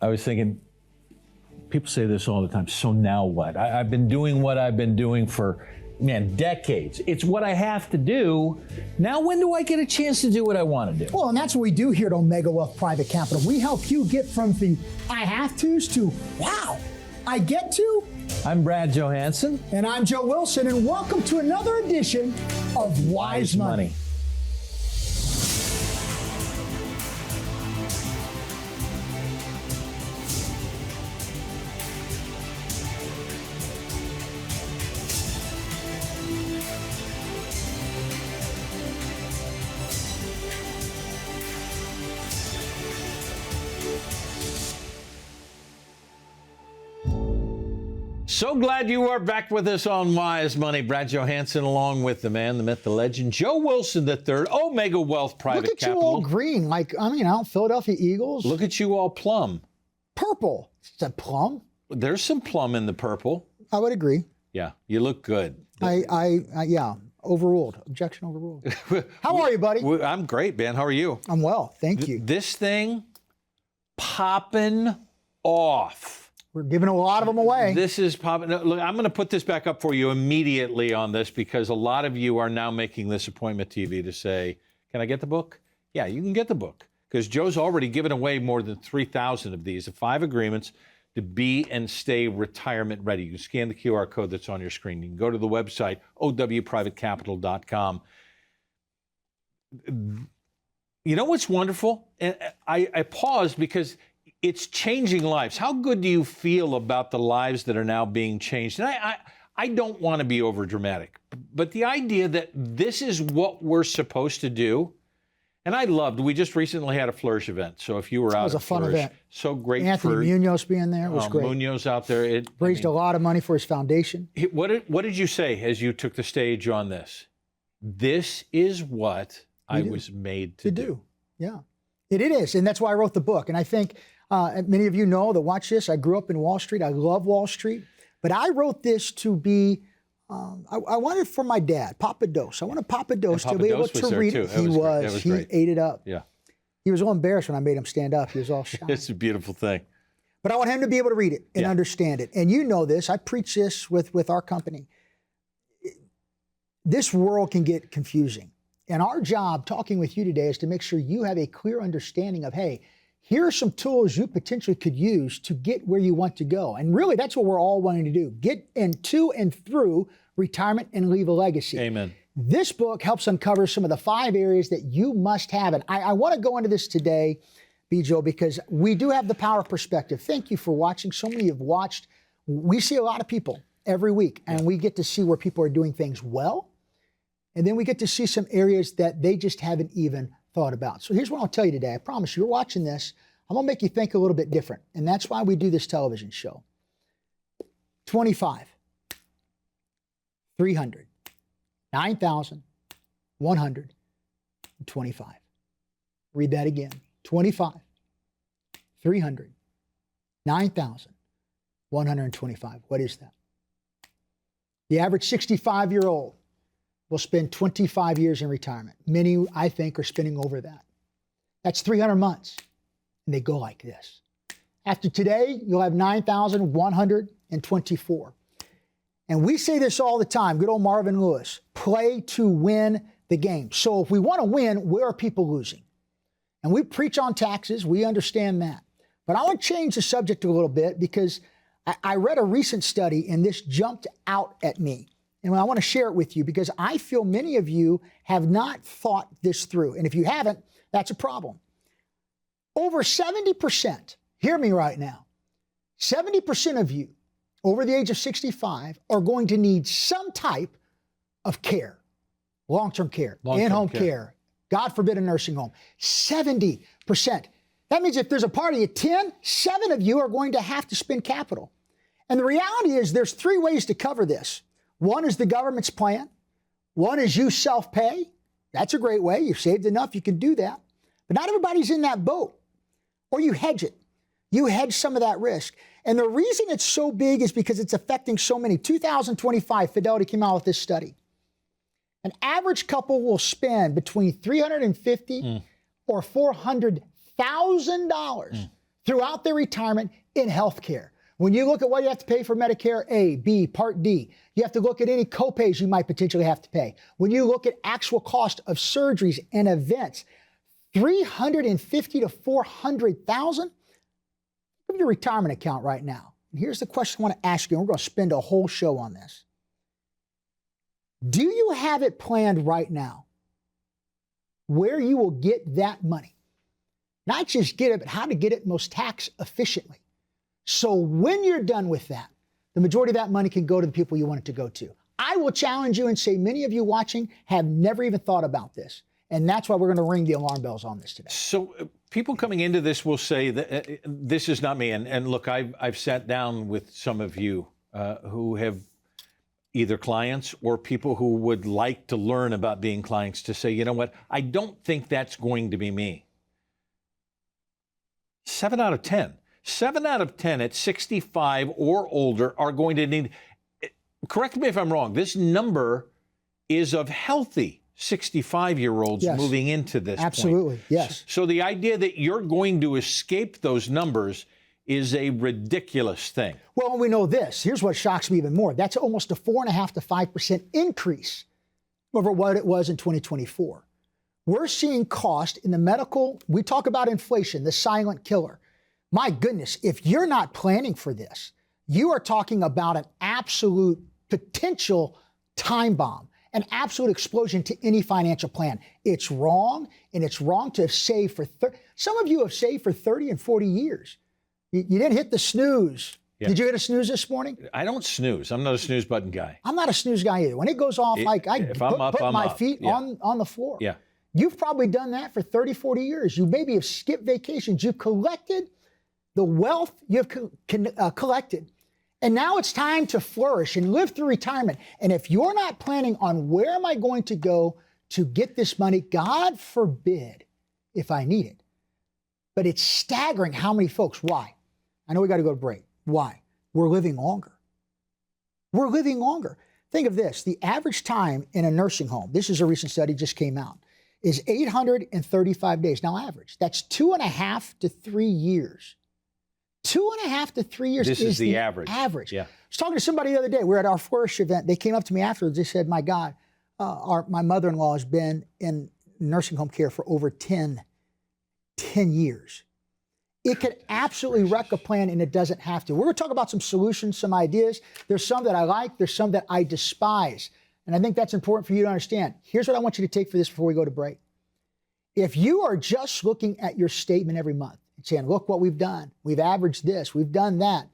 I was thinking, people say this all the time, so now what? I've been doing what I've been doing for, man, decades. It's what I have to do. Now, when do I get a chance to do what I want to do? Well, and that's what we do here at Omega Wealth Private Capital. We help you get from the I have to's to, wow, I get to. I'm Brad Johansson. And I'm Joe Wilson, and welcome to another edition of Wise Money. So glad you are back with us on Wise Money. Brad Johansson, along with the man, the myth, the legend, Joe Wilson III, Omega Wealth Private Look at Capital. you all green, like, Philadelphia Eagles. Look at you all plum. Purple. Is that plum? There's some plum in the purple. I would agree. Yeah, you look good. Yeah, overruled. Objection overruled. How are you, buddy? I'm great, man. How are you? I'm well, thank you. This thing popping off. We're giving a lot of them away. This is popping. Look, I'm going to put this back up for you immediately on this because a lot of you are now making this appointment TV to say, can I get the book? Yeah, you can get the book because Joe's already given away more than 3,000 of these, the 5 agreements to be and stay retirement ready. You can scan the QR code that's on your screen. You can go to the website, owprivatecapital.com. You know what's wonderful? And I paused because it's changing lives. How good do you feel about the lives that are now being changed? And I don't want to be over dramatic, but the idea that this is what we're supposed to do. And we just recently had a Flourish event. So if you were out, it was a fun event. So great. Anthony Munoz being there was great. Munoz out there. Raised a lot of money for his foundation. What did you say as you took the stage on this? This is what I was made to do. Yeah, it is. And that's why I wrote the book. And I think many of you know that watch this. I grew up in Wall Street. I love Wall Street. But I wrote this to be, I wanted for my dad, Papa Dose. I wanted Papa Dose to be able to read it. He ate it up. Yeah. He was all embarrassed when I made him stand up. He was all shy. It's a beautiful thing. But I want him to be able to read it and understand it. And you know this. I preach this with our company. This world can get confusing. And our job talking with you today is to make sure you have a clear understanding of, hey, here are some tools you potentially could use to get where you want to go. And really, that's what we're all wanting to do. Get into and through retirement and leave a legacy. Amen. This book helps uncover some of the 5 areas that you must have. And I want to go into this today, Joe, because we do have the power of perspective. Thank you for watching. So many have watched. We see a lot of people every week, and we get to see where people are doing things well. And then we get to see some areas that they just haven't even thought about. So here's what I'll tell you today. I promise you're watching this. I'm going to make you think a little bit different. And that's why we do this television show. 25, 300, 9,125. Read that again. 25, 300, 9,125. What is that? The average 65-year-old will spend 25 years in retirement. Many, I think, are spending over that. That's 300 months. And they go like this. After today, you'll have 9,124. And we say this all the time, good old Marvin Lewis, play to win the game. So if we want to win, where are people losing? And we preach on taxes, we understand that. But I want to change the subject a little bit because I read a recent study and this jumped out at me. And I want to share it with you because I feel many of you have not thought this through. And if you haven't, that's a problem. Over 70%, hear me right now, 70% of you over the age of 65 are going to need some type of care, long-term care, in-home care, God forbid a nursing home. 70%. That means if there's a party of 10, 7 of you are going to have to spend capital. And the reality is there's 3 ways to cover this. One is the government's plan. One is you self-pay. That's a great way. You've saved enough, you can do that. But not everybody's in that boat. Or you hedge it. You hedge some of that risk. And the reason it's so big is because it's affecting so many. 2025, Fidelity came out with this study. An average couple will spend between $350,000 or $400,000 throughout their retirement in healthcare. When you look at what you have to pay for Medicare A, B, Part D, you have to look at any copays you might potentially have to pay. When you look at actual cost of surgeries and events, $350,000 to $400,000 of your retirement account right now. And here's the question I want to ask you, and we're going to spend a whole show on this. Do you have it planned right now where you will get that money? Not just get it, but how to get it most tax efficiently. So when you're done with that, the majority of that money can go to the people you want it to go to. I will challenge you and say many of you watching have never even thought about this. And that's why we're going to ring the alarm bells on this today. So people coming into this will say that this is not me. And look, I've sat down with some of you who have either clients or people who would like to learn about being clients to say, you know what, I don't think that's going to be me. 7 out of 10. 7 out of 10 at 65 or older are going to need, correct me if I'm wrong, this number is of healthy 65-year-olds yes. moving into this Absolutely, point. yes. So the idea that you're going to escape those numbers is a ridiculous thing. Well, we know this. Here's what shocks me even more. That's almost a 4.5% to 5% increase over what it was in 2024. We're seeing cost in the medical. We talk about inflation, the silent killer. My goodness, if you're not planning for this, you are talking about an absolute potential time bomb, an absolute explosion to any financial plan. It's wrong, and it's wrong to have saved for, some of you have saved for 30 and 40 years. You didn't hit the snooze. Yeah. Did you hit a snooze this morning? I don't snooze. I'm not a snooze button guy. I'm not a snooze guy either. When it goes off, I put my feet on the floor. Yeah. You've probably done that for 30, 40 years. You maybe have skipped vacations. You've collected the wealth you've collected. And now it's time to flourish and live through retirement. And if you're not planning on where am I going to go to get this money, God forbid if I need it. But it's staggering how many folks, why? I know we got to go to break. Why? We're living longer. We're living longer. Think of this. The average time in a nursing home, this is a recent study just came out, is 835 days. Now average. That's 2.5 to 3 years. 2.5 to 3 years is the average. Yeah. I was talking to somebody the other day. We were at our Flourish event. They came up to me afterwards. They said, my God, my mother-in-law has been in nursing home care for over 10 years. It could absolutely wreck a plan, and it doesn't have to. We're going to talk about some solutions, some ideas. There's some that I like. There's some that I despise. And I think that's important for you to understand. Here's what I want you to take for this before we go to break. If you are just looking at your statement every month and saying, look what we've done. We've averaged this. We've done that.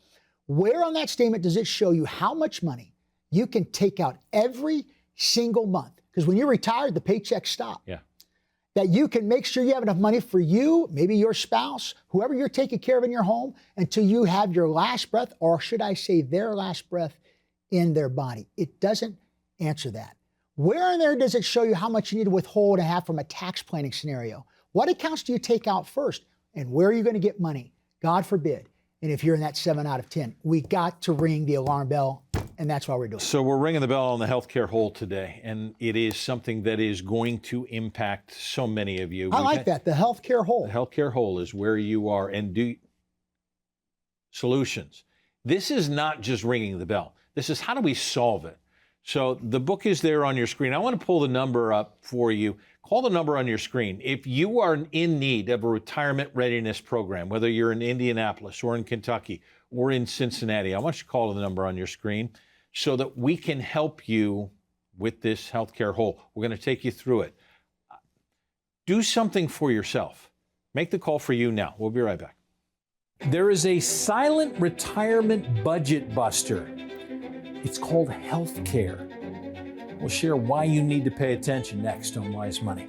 Where on that statement does it show you how much money you can take out every single month? Because when you're retired, the paychecks stop. Yeah. That you can make sure you have enough money for you, maybe your spouse, whoever you're taking care of in your home, until you have your last breath, or should I say their last breath in their body. It doesn't answer that. Where in there does it show you how much you need to withhold and have from a tax planning scenario? What accounts do you take out first? And where are you going to get money? God forbid. And if you're in that 7 out of 10, we got to ring the alarm bell, and that's why we're doing it. So we're ringing the bell on the healthcare hole today, and it is something that is going to impact so many of you. I like that, the healthcare hole. The healthcare hole is where you are, and do solutions. This is not just ringing the bell. This is how do we solve it? So the book is there on your screen. I want to pull the number up for you. Call the number on your screen. If you are in need of a retirement readiness program, whether you're in Indianapolis or in Kentucky or in Cincinnati, I want you to call the number on your screen so that we can help you with this healthcare hole. We're going to take you through it. Do something for yourself. Make the call for you now. We'll be right back. There is a silent retirement budget buster. It's called healthcare. We'll share why you need to pay attention next on Wise Money.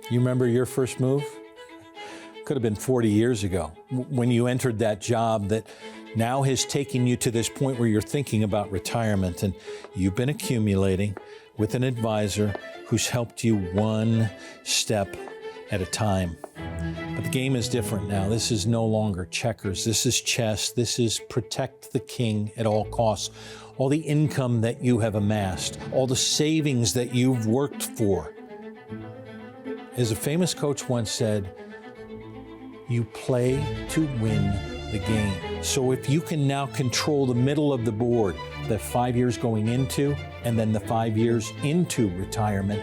You remember your first move? Could have been 40 years ago when you entered that job that now has taken you to this point where you're thinking about retirement, and you've been accumulating with an advisor who's helped you one step at a time. But the game is different now. This is no longer checkers. This is chess. This is protect the king at all costs. all the income that you have amassed, all the savings that you've worked for. As a famous coach once said, you play to win the game. So if you can now control the middle of the board, the 5 years going into, and then the 5 years into retirement,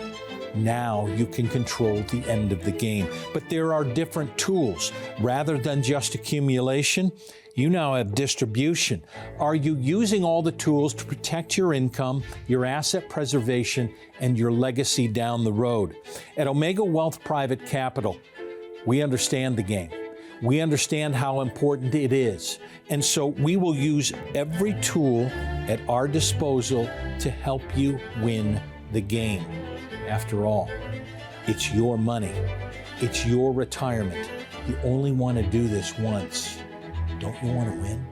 now you can control the end of the game. But there are different tools. Rather than just accumulation, you now have distribution. Are you using all the tools to protect your income, your asset preservation, and your legacy down the road? At Omega Wealth Private Capital, we understand the game. We understand how important it is. And so we will use every tool at our disposal to help you win the game. After all, it's your money. It's your retirement. You only want to do this once. Don't you want to win?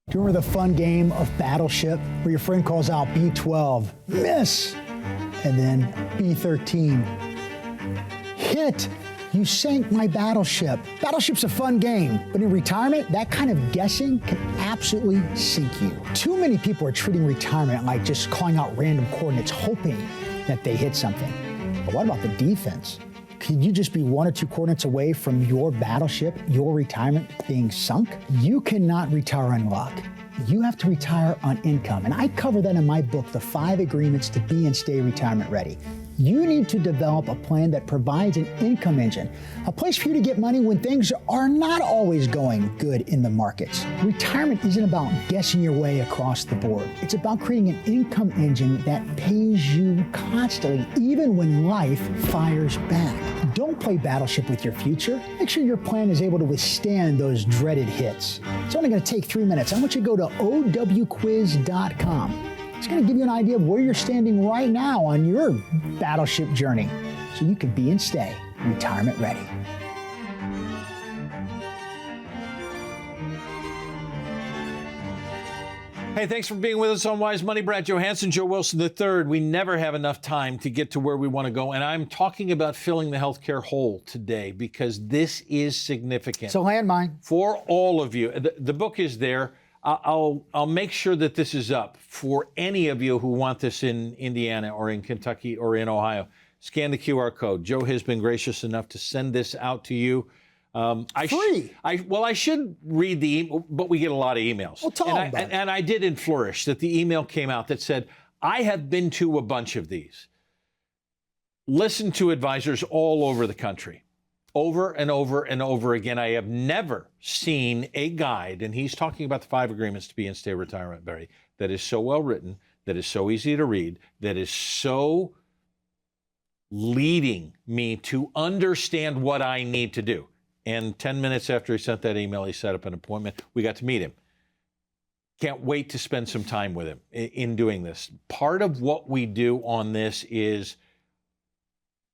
Do you remember the fun game of Battleship where your friend calls out B12, miss, and then B13, hit, you sank my battleship. Battleship's a fun game, but in retirement, that kind of guessing can absolutely sink you. Too many people are treating retirement like just calling out random coordinates, hoping that they hit something. But what about the defense? Could you just be 1 or 2 coordinates away from your battleship, your retirement being sunk? You cannot retire on luck. You have to retire on income. And I cover that in my book, The 5 Agreements to Be and Stay Retirement Ready. You need to develop a plan that provides an income engine, a place for you to get money when things are not always going good in the markets. Retirement isn't about guessing your way across the board. It's about creating an income engine that pays you constantly, even when life fires back. Don't play Battleship with your future. Make sure your plan is able to withstand those dreaded hits. It's only going to take 3 minutes. I want you to go to owquiz.com. It's going to give you an idea of where you're standing right now on your battleship journey so you can be and stay retirement ready. Hey, thanks for being with us on Wise Money. Brad Johansson, Joe Wilson III. We never have enough time to get to where we want to go, and I'm talking about filling the healthcare hole today because this is significant. It's a landmine. For all of you. The book is there. I'll make sure that this is up for any of you who want this in Indiana or in Kentucky or in Ohio. Scan the QR code. Joe has been gracious enough to send this out to you. Free. I should read the email, but we get a lot of emails. Well, tell them about it. And I did in Flourish that the email came out that said, I have been to a bunch of these. Listen to advisors all over the country. Over and over and over again, I have never seen a guide, and he's talking about the 5 agreements to be and stay retirement ready, that is so well written, that is so easy to read, that is so leading me to understand what I need to do. And 10 minutes after he sent that email, he set up an appointment. We got to meet him. Can't wait to spend some time with him in doing this. Part of what we do on this is,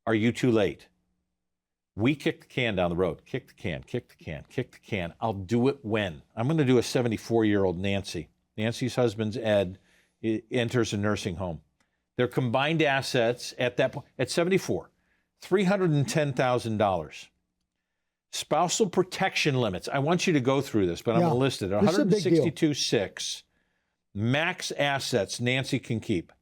are you too late? We kick the can down the road. Kick the can, kick the can, kick the can. I'll do it when. I'm going to do a 74-year-old Nancy. Nancy's husband's Ed enters a nursing home. Their combined assets at that point, at 74, $310,000. Spousal protection limits. I want you to go through this, but I'm going to list it. 162.6. Max assets Nancy can keep.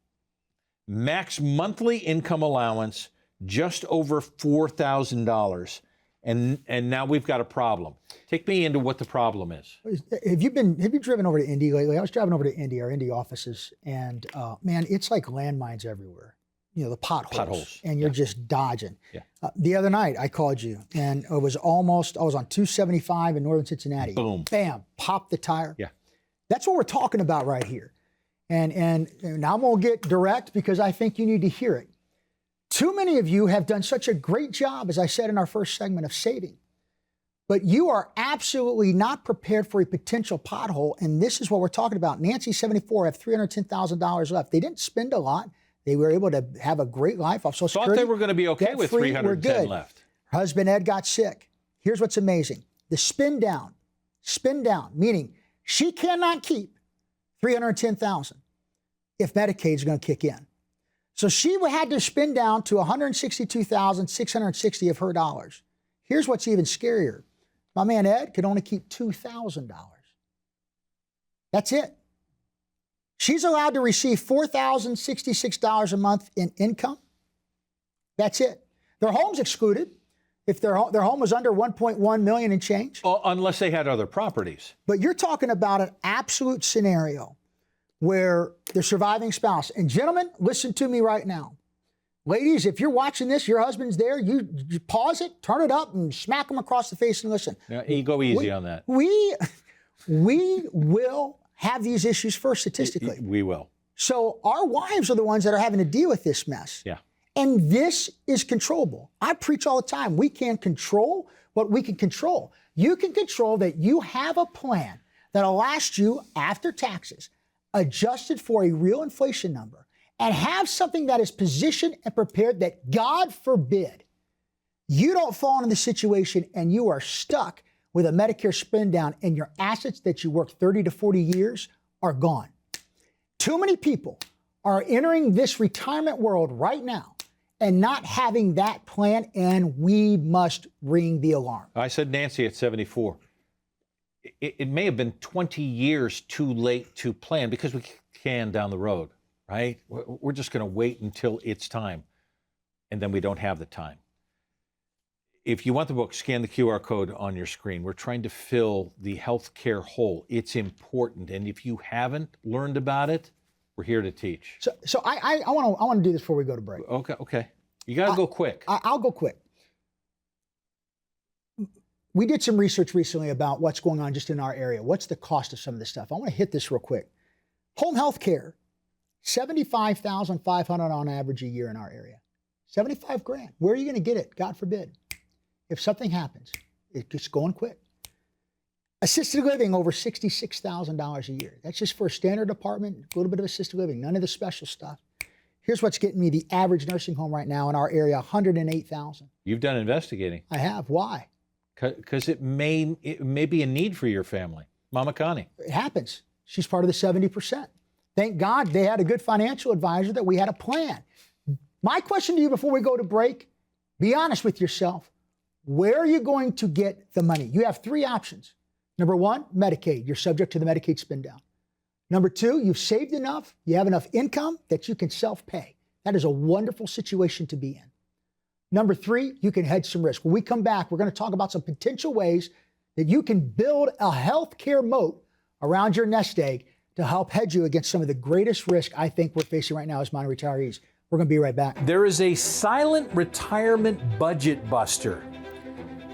Max monthly income allowance, just over $4,000. And now we've got a problem. Take me into what the problem is. Have you driven over to Indy lately? I was driving over to Indy, our Indy offices, and man, it's like landmines everywhere. You know, the potholes. And you're just dodging. Yeah. The other night I called you, and I was on 275 in northern Cincinnati. Boom. Bam, popped the tire. Yeah. That's what we're talking about right here. And now I'm going to get direct because I think you need to hear it. Too many of you have done such a great job, as I said in our first segment, of saving. But you are absolutely not prepared for a potential pothole, and this is what we're talking about. Nancy, 74, have $310,000 left. They didn't spend a lot. They were able to have a great life off Social Security. Thought they were going to be okay with 310 left. Her husband Ed got sick. Here's what's amazing. The spin down, meaning she cannot keep $310,000. if Medicaid is going to kick in. So she had to spend down to $162,660 of her dollars. Here's what's even scarier. My man Ed could only keep $2,000. That's it. She's allowed to receive $4,066 a month in income. That's it. Their home's excluded if their home was under $1.1 million and change. Unless they had other properties. But you're talking about an absolute scenario where the surviving spouse, and gentlemen, listen to me right now. Ladies, if you're watching this, your husband's there, you pause it, turn it up, and smack him across the face and listen. Now, you go easy on that. We will have these issues first statistically. We will. So our wives are the ones that are having to deal with this mess. Yeah. And this is controllable. I preach all the time. We can't control what we can control. You can control that you have a plan that'll last you after taxes, adjusted for a real inflation number, and have something that is positioned and prepared that, God forbid, you don't fall into the situation and you are stuck with a Medicare spend down and your assets that you worked 30 to 40 years are gone. Too many people are entering this retirement world right now and not having that plan, and we must ring the alarm. I said Nancy at 74. It may have been 20 years too late to plan because we can down the road, right? We're just going to wait until it's time, and then we don't have the time. If you want the book, scan the QR code on your screen. We're trying to fill the healthcare hole. It's important, and if you haven't learned about it, we're here to teach. So I want to do this before we go to break. Okay. You got to go quick. I'll go quick. We did some research recently about what's going on just in our area. What's the cost of some of this stuff? I want to hit this real quick. Home health care, $75,500 on average a year in our area. 75 grand. Where are you going to get it? God forbid. If something happens, it's going quick. Assisted living, over $66,000 a year. That's just for a standard apartment, a little bit of assisted living, none of the special stuff. Here's what's getting me the average nursing home right now in our area, $108,000. You've done investigating. I have. Why? Because it may be a need for your family. Mama Connie. It happens. She's part of the 70%. Thank God they had a good financial advisor that we had a plan. My question to you before we go to break, be honest with yourself. Where are you going to get the money? You have three options. Number one, Medicaid. You're subject to the Medicaid spin down. Number two, you've saved enough, you have enough income that you can self-pay. That is a wonderful situation to be in. Number three, you can hedge some risk. When we come back, we're going to talk about some potential ways that you can build a healthcare moat around your nest egg to help hedge you against some of the greatest risk I think we're facing right now as modern retirees. We're going to be right back. There is a silent retirement budget buster.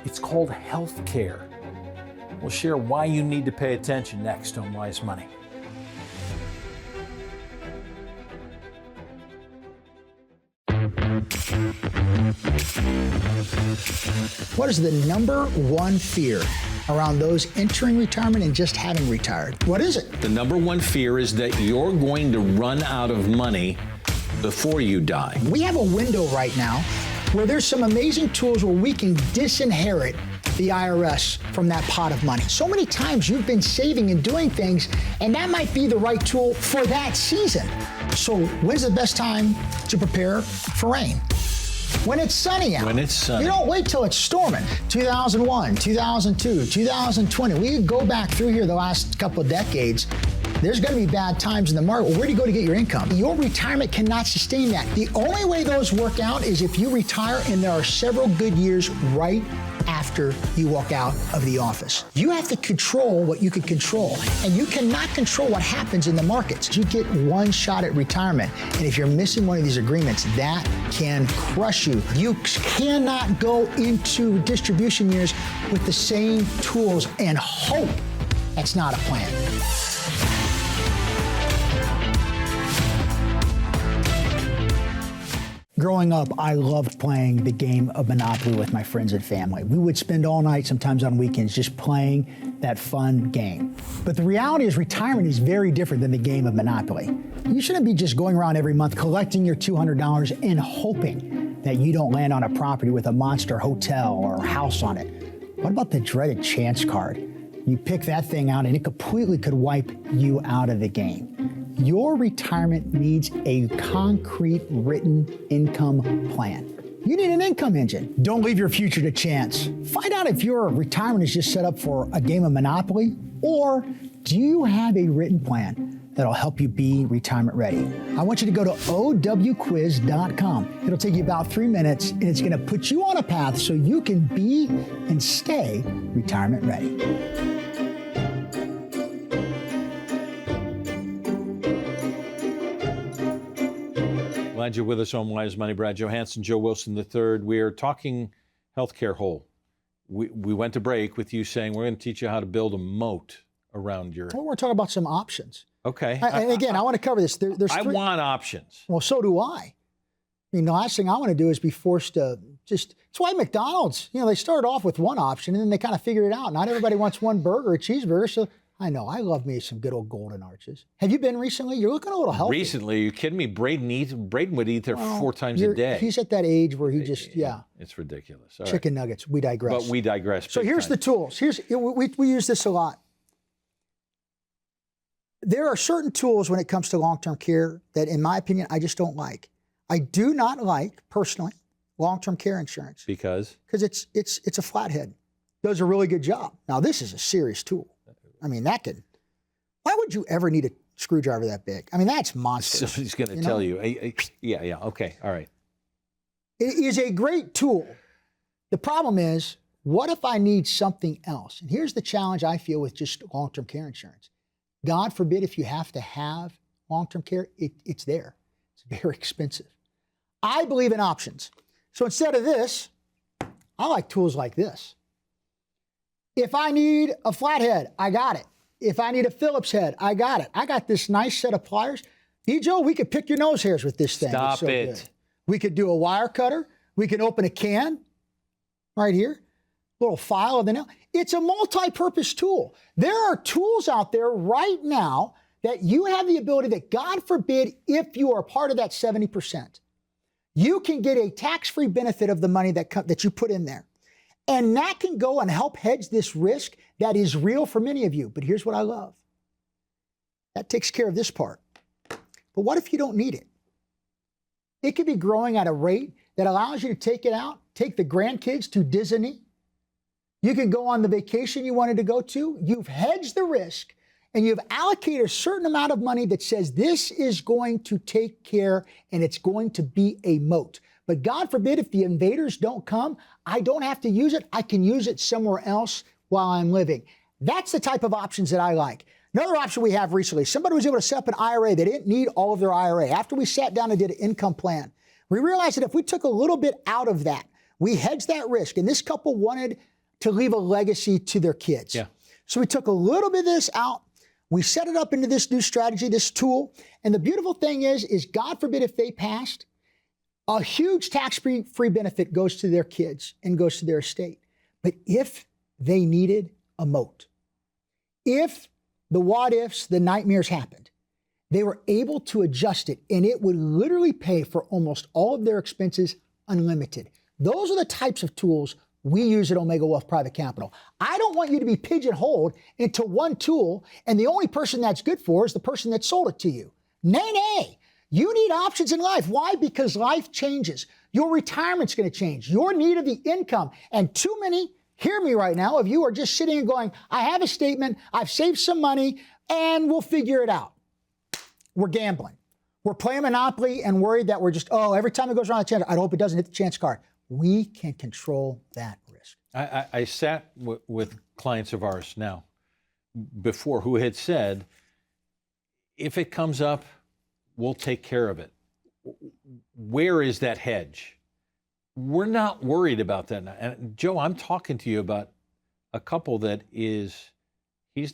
It's called healthcare. We'll share why you need to pay attention next on Wise Money. What is the number one fear around those entering retirement and just having retired? What is it? The number one fear is that you're going to run out of money before you die. We have a window right now where there's some amazing tools where we can disinherit the IRS from that pot of money. So many times you've been saving and doing things, and that might be the right tool for that season. So when's the best time to prepare for rain? When it's sunny out. When it's sunny. You don't wait till it's storming. 2001, 2002, 2020. We could go back through here the last couple of decades. There's going to be bad times in the market. Well, where do you go to get your income? Your retirement cannot sustain that. The only way those work out is if you retire and there are several good years right after you walk out of the office. You have to control what you can control, and you cannot control what happens in the markets. You get one shot at retirement, and if you're missing one of these agreements, that can crush you. You cannot go into distribution years with the same tools and hope. That's not a plan. Growing up, I loved playing the game of Monopoly with my friends and family. We would spend all night, sometimes on weekends, just playing that fun game. But the reality is retirement is very different than the game of Monopoly. You shouldn't be just going around every month collecting your $200 and hoping that you don't land on a property with a monster hotel or house on it. What about the dreaded chance card? You pick that thing out and it completely could wipe you out of the game. your retirement needs a concrete written income plan. You need an income engine. Don't leave your future to chance. Find out if your retirement is just set up for a game of Monopoly, or do you have a written plan that'll help you be retirement ready? I want you to go to owquiz.com. It'll take you about 3 minutes, and it's going to put you on a path so you can be and stay retirement ready. Glad you're with us on Wise Money. Brad Johansson, Joe Wilson III. We are talking healthcare whole. We went to break with you saying we're going to teach you how to build a moat around your... Well, we're talking about some options. Okay. And again, I want to cover this. There's I three... want options. Well, so do I. The last thing I want to do is be forced to just... It's why McDonald's, they started off with one option and then they kind of figured it out. Not everybody wants one burger, a cheeseburger, so... I know, I love me some good old Golden Arches. Have you been recently? You're looking a little healthy. Recently? Are you kidding me? Braden would eat there 4 times a day. He's at that age where he just, It's ridiculous. All Chicken nuggets, we digress. But we digress. So here's the tools. We use this a lot. There are certain tools when it comes to long-term care that, in my opinion, I just don't like. I do not like, personally, long-term care insurance. Because? Because it's a flathead. Does a really good job. Now, this is a serious tool. That could, why would you ever need a screwdriver that big? That's monstrous. Somebody's going to tell you. Yeah, okay, all right. It is a great tool. The problem is, what if I need something else? And here's the challenge I feel with just long-term care insurance. God forbid if you have to have long-term care, it's there. It's very expensive. I believe in options. So instead of this, I like tools like this. If I need a flathead, I got it. If I need a Phillips head, I got it. I got this nice set of pliers. Joe, we could pick your nose hairs with this thing. Stop it. Good. We could do a wire cutter. We can open a can right here. Little file of the nail. It's a multi-purpose tool. There are tools out there right now that you have the ability that, God forbid, if you are part of that 70%, you can get a tax-free benefit of the money that you put in there. And that can go and help hedge this risk that is real for many of you. But here's what I love. That takes care of this part. But what if you don't need it? It could be growing at a rate that allows you to take it out, take the grandkids to Disney. You can go on the vacation you wanted to go to. You've hedged the risk, and you've allocated a certain amount of money that says this is going to take care, and it's going to be a moat. But God forbid if the invaders don't come, I don't have to use it. I can use it somewhere else while I'm living. That's the type of options that I like. Another option we have recently, somebody was able to set up an IRA. They didn't need all of their IRA. After we sat down and did an income plan, we realized that if we took a little bit out of that, we hedged that risk. And this couple wanted to leave a legacy to their kids. Yeah. So we took a little bit of this out. We set it up into this new strategy, this tool. And the beautiful thing is God forbid if they passed, a huge tax-free benefit goes to their kids and goes to their estate. But if they needed a moat, if the what-ifs, the nightmares happened, they were able to adjust it, and it would literally pay for almost all of their expenses unlimited. Those are the types of tools we use at Omega Wealth Private Capital. I don't want you to be pigeonholed into one tool, and the only person that's good for is the person that sold it to you. Nay, nay. You need options in life. Why? Because life changes. Your retirement's going to change. Your need of the income. And too many, hear me right now, of you are just sitting and going, I have a statement, I've saved some money, and we'll figure it out. We're gambling. We're playing Monopoly and worried that we're just, every time it goes around the chance, I hope it doesn't hit the chance card. We can control that risk. I sat with clients of ours now before who had said, if it comes up, we'll take care of it. Where is that hedge? We're not worried about that now. And Joe, I'm talking to you about a couple that he's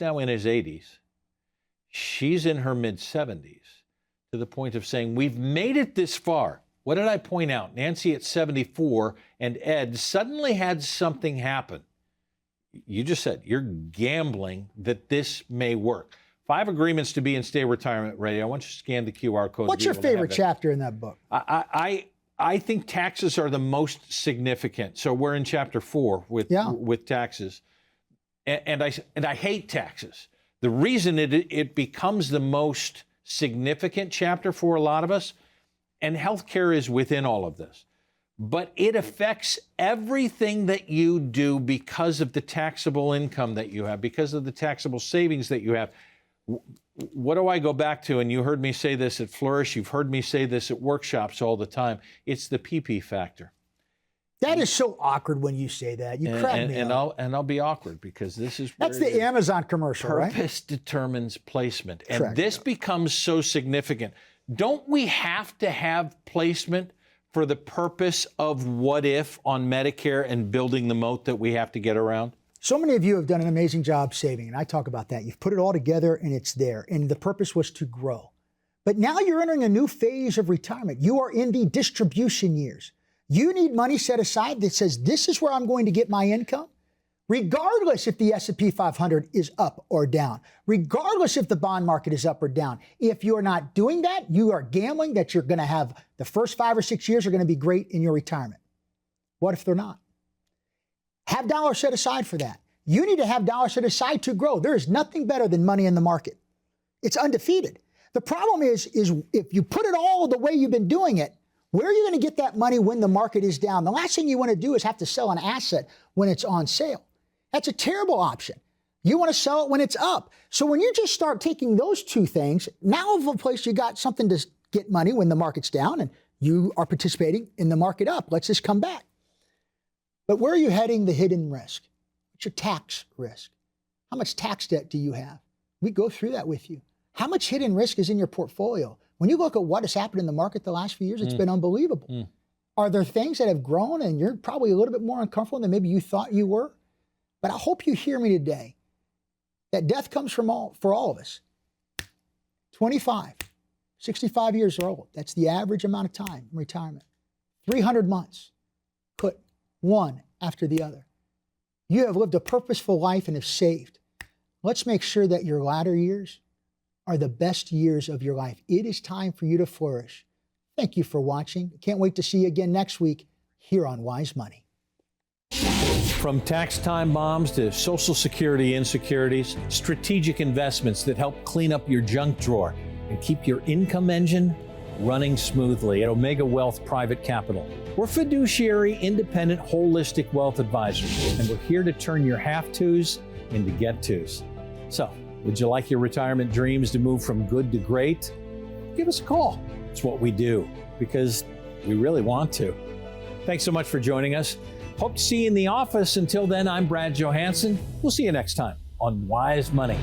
now in his 80s. She's in her mid-70s, to the point of saying, we've made it this far. What did I point out? Nancy at 74 and Ed suddenly had something happen. You just said, you're gambling that this may work. 5 agreements to be and stay retirement ready. I want you to scan the QR code. What's your favorite chapter in that book? I think taxes are the most significant. So we're in chapter 4 with taxes, and I hate taxes. The reason it becomes the most significant chapter for a lot of us, and healthcare is within all of this. But it affects everything that you do because of the taxable income that you have, because of the taxable savings that you have. What do I go back to? And you heard me say this at Flourish. You've heard me say this at workshops all the time. It's the PP factor. That is so awkward when you say that. You crack me up. I'll be awkward because this is where that's the Amazon commercial, right? Purpose determines placement. And this becomes so significant. Don't we have to have placement for the purpose of what if on Medicare and building the moat that we have to get around? So many of you have done an amazing job saving, and I talk about that. You've put it all together, and it's there, and the purpose was to grow. But now you're entering a new phase of retirement. You are in the distribution years. You need money set aside that says, this is where I'm going to get my income, regardless if the S&P 500 is up or down, regardless if the bond market is up or down. If you're not doing that, you are gambling that you're going to have the first 5 or 6 years are going to be great in your retirement. What if they're not? Have dollars set aside for that. You need to have dollars set aside to grow. There is nothing better than money in the market. It's undefeated. The problem is if you put it all the way you've been doing it, where are you going to get that money when the market is down? The last thing you want to do is have to sell an asset when it's on sale. That's a terrible option. You want to sell it when it's up. So when you just start taking those two things, now of a place you got something to get money when the market's down and you are participating in the market up. Let's just come back. But where are you heading the hidden risk? What's your tax risk? How much tax debt do you have? We go through that with you. How much hidden risk is in your portfolio? When you look at what has happened in the market the last few years, it's been unbelievable. Are there things that have grown and you're probably a little bit more uncomfortable than maybe you thought you were? But I hope you hear me today that death comes for all of us. 25, 65 years old. That's the average amount of time in retirement. 300 months. Put one after the other. You have lived a purposeful life and have saved. Let's make sure that your latter years are the best years of your life. It is time for you to flourish. Thank you for watching. Can't wait to see you again next week here on Wise Money. From tax time bombs to Social Security insecurities, strategic investments that help clean up your junk drawer and keep your income engine running smoothly at Omega Wealth Private Capital. We're fiduciary, independent, holistic wealth advisors, and we're here to turn your have-tos into get-tos. So, would you like your retirement dreams to move from good to great? Give us a call. It's what we do because we really want to. Thanks so much for joining us. Hope to see you in the office. Until then, I'm Brad Johansson. We'll see you next time on Wise Money.